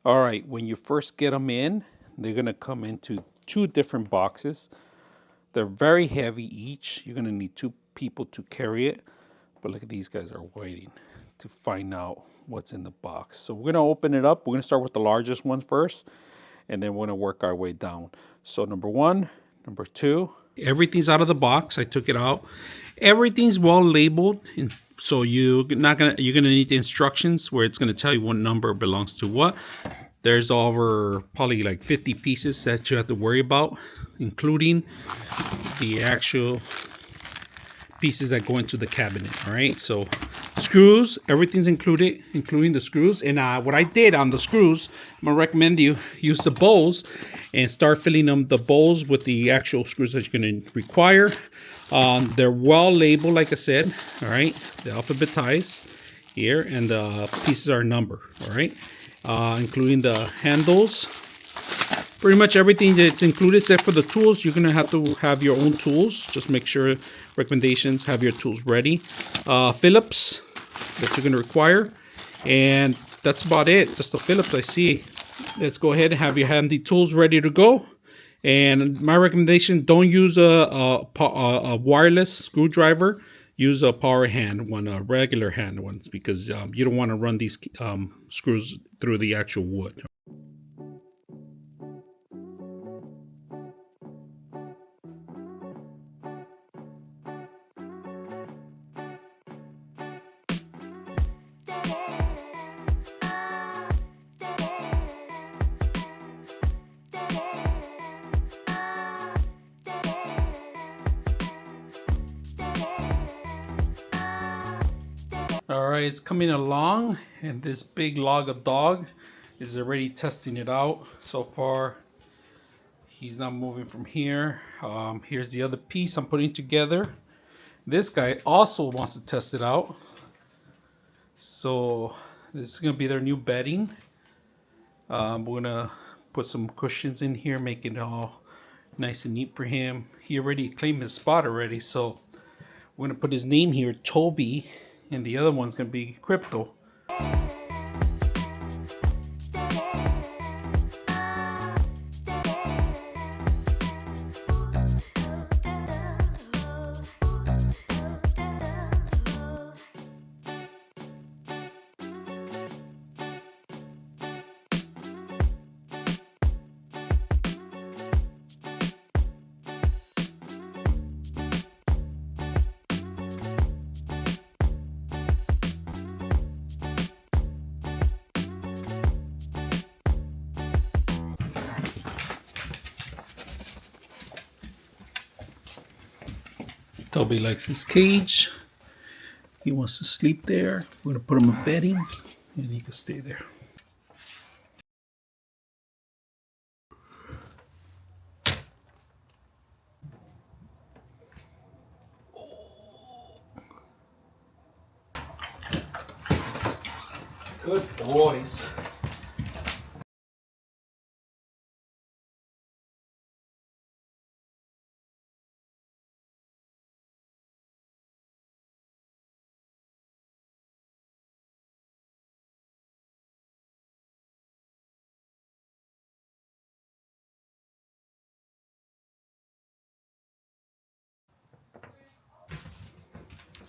All right, when you first get them in, they're gonna come into two different boxes. They're very heavy each. You're gonna need two people to carry it. But look at these guys are waiting to find out what's in the box. So we're gonna open it up. We're gonna start with the largest one first, and then we're gonna work our way down. So number one, number two. Everything's out of the box. I took it out. Everything's well labeled, and so you're gonna need the instructions where it's gonna tell you what number belongs to what. There's over probably like 50 pieces that you have to worry about, including the actual pieces that go into the cabinet. All right, so screws, everything's included, including the screws. And what I did on the screws, I'm gonna recommend you use the bowls and start filling them the bowls with the actual screws that you're gonna require. They're well labeled, like I said. All right, the alphabetized here, and the pieces are numbered. All right, including the handles. Pretty much everything that's included except for the tools. You're gonna have to have your own tools. Just make sure, recommendations, have your tools ready. Phillips that you're gonna require, and that's about it. Just the Phillips I see. Let's go ahead and have your handy tools ready to go. And my recommendation: don't use a wireless screwdriver. Use a power hand one, a regular hand ones, because you don't want to run these screws through the actual wood. All right, it's coming along, and this big log of dog is already testing it out. So far, he's not moving from here. Here's the other piece I'm putting together. This guy also wants to test it out. So this is gonna be their new bedding. We're gonna put some cushions in here, make it all nice and neat for him. He already claimed his spot already, so we're gonna put his name here, Toby, and the other one's gonna be Crypto. Toby likes his cage. He wants to sleep there. We're gonna put him a bedding, and he can stay there. Good boys.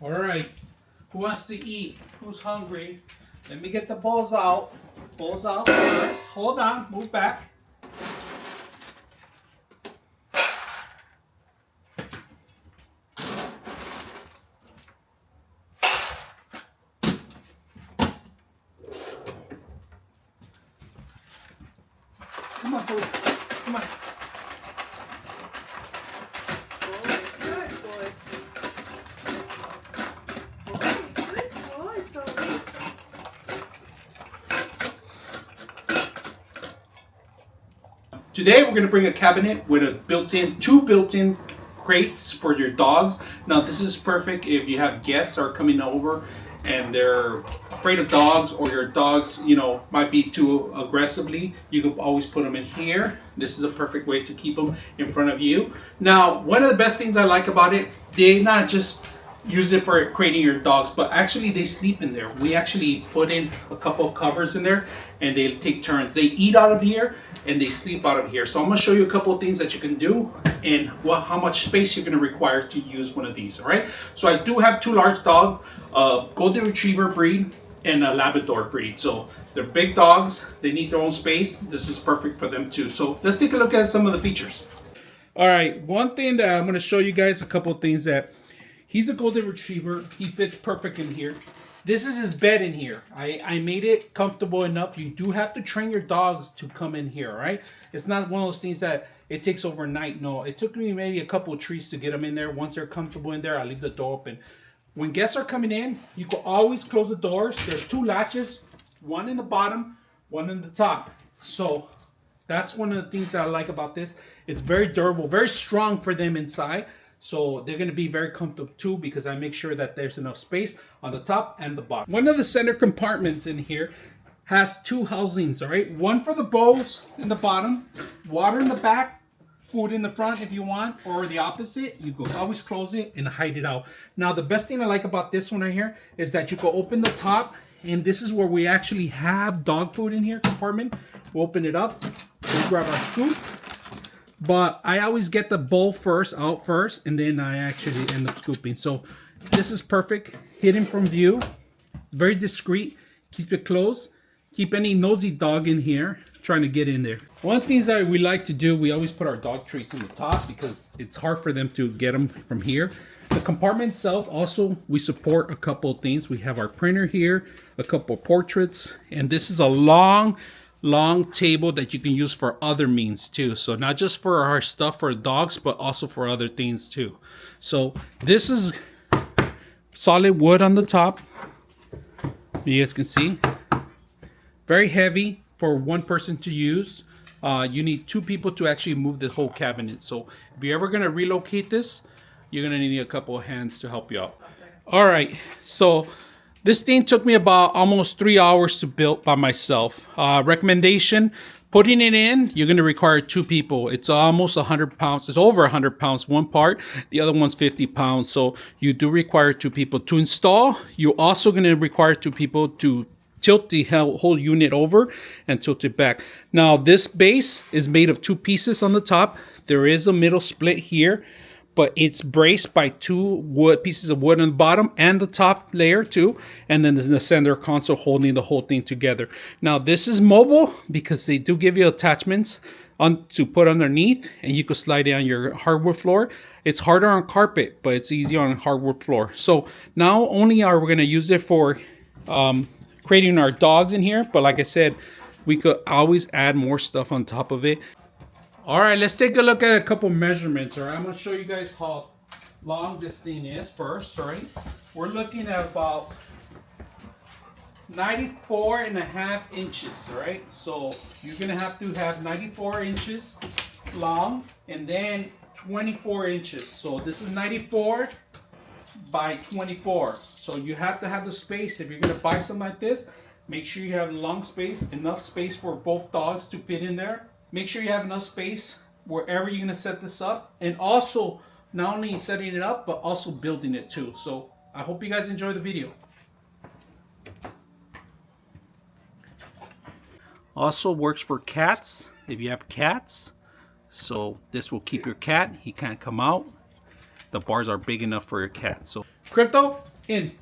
All right, who wants to eat? Who's hungry? Let me get the bowls out. Bowls out first. Hold on, move back. Come on, Toby. Come on. Today we're going to bring a cabinet with a two built-in crates for your dogs. Now this is perfect if you have guests are coming over and they're afraid of dogs, or your dogs, might be too aggressively. You can always put them in here. This is a perfect way to keep them in front of you. Now, one of the best things I like about it, they not just use it for crating your dogs, but actually they sleep in there. We actually put in a couple of covers in there and they take turns. They eat out of here and they sleep out of here. So I'm gonna show you a couple of things that you can do and how much space you're gonna require to use one of these, all right? So I do have two large dogs, Golden Retriever breed and a Labrador breed. So they're big dogs, they need their own space. This is perfect for them too. So let's take a look at some of the features. All right, one thing that I'm gonna show you guys, a couple of things that he's a Golden Retriever. He fits perfect in here. This is his bed in here. I made it comfortable enough. You do have to train your dogs to come in here, all right? It's not one of those things that it takes overnight. No, it took me maybe a couple of treats to get them in there. Once they're comfortable in there, I leave the door open. When guests are coming in, you can always close the doors. There's two latches, one in the bottom, one in the top. So that's one of the things that I like about this. It's very durable, very strong for them inside. So they're going to be very comfortable too, because I make sure that there's enough space on the top and the bottom. One of the center compartments in here has two housings, all right? One for the bowls in the bottom, water in the back, food in the front if you want, or the opposite. You can always close it and hide it out. Now, the best thing I like about this one right here is that you can open the top, and this is where we actually have dog food in here compartment. We'll open it up, we'll grab our scoop. But I always get the bowl out first, and then I actually end up scooping. So this is perfect, hidden from view, very discreet, keep it closed, keep any nosy dog in here trying to get in there. One of the things that we like to do, we always put our dog treats in the top because it's hard for them to get them from here. The compartment itself, also, we support a couple of things. We have our printer here, a couple of portraits, and this is a long table that you can use for other means too. So not just for our stuff for dogs, but also for other things too. So this is solid wood on the top. You guys can see. Very heavy for one person to use. You need two people to actually move the whole cabinet. So if you're ever gonna relocate this, you're gonna need a couple of hands to help you out. All right, so this thing took me about almost 3 hours to build by myself. Recommendation, putting it in, you're gonna require two people. It's almost 100 pounds, it's over 100 pounds, one part, the other one's 50 pounds. So you do require two people. To install, you're also gonna require two people to tilt the whole unit over and tilt it back. Now this base is made of two pieces on the top. There is a middle split here, but it's braced by two pieces of wood on the bottom and the top layer too, and then there's the center console holding the whole thing together. Now this is mobile because they do give you attachments to put underneath, and you can slide it on your hardwood floor. It's harder on carpet, but it's easier on hardwood floor. So now only are we going to use it for creating our dogs in here, but like I said, we could always add more stuff on top of it. All right, let's take a look at a couple measurements. All right, I'm gonna show you guys how long this thing is first. All right, we're looking at about 94.5 inches. All right, so you're gonna have to have 94 inches long and then 24 inches. So this is 94 by 24. So you have to have the space. If you're gonna buy something like this, make sure you have long space, enough space for both dogs to fit in there. Make sure you have enough space wherever you're gonna set this up, and also not only setting it up, but also building it too. So I hope you guys enjoy the video. Also works for cats, if you have cats. So this will keep your cat, he can't come out. The bars are big enough for your cat. So Crypto, in.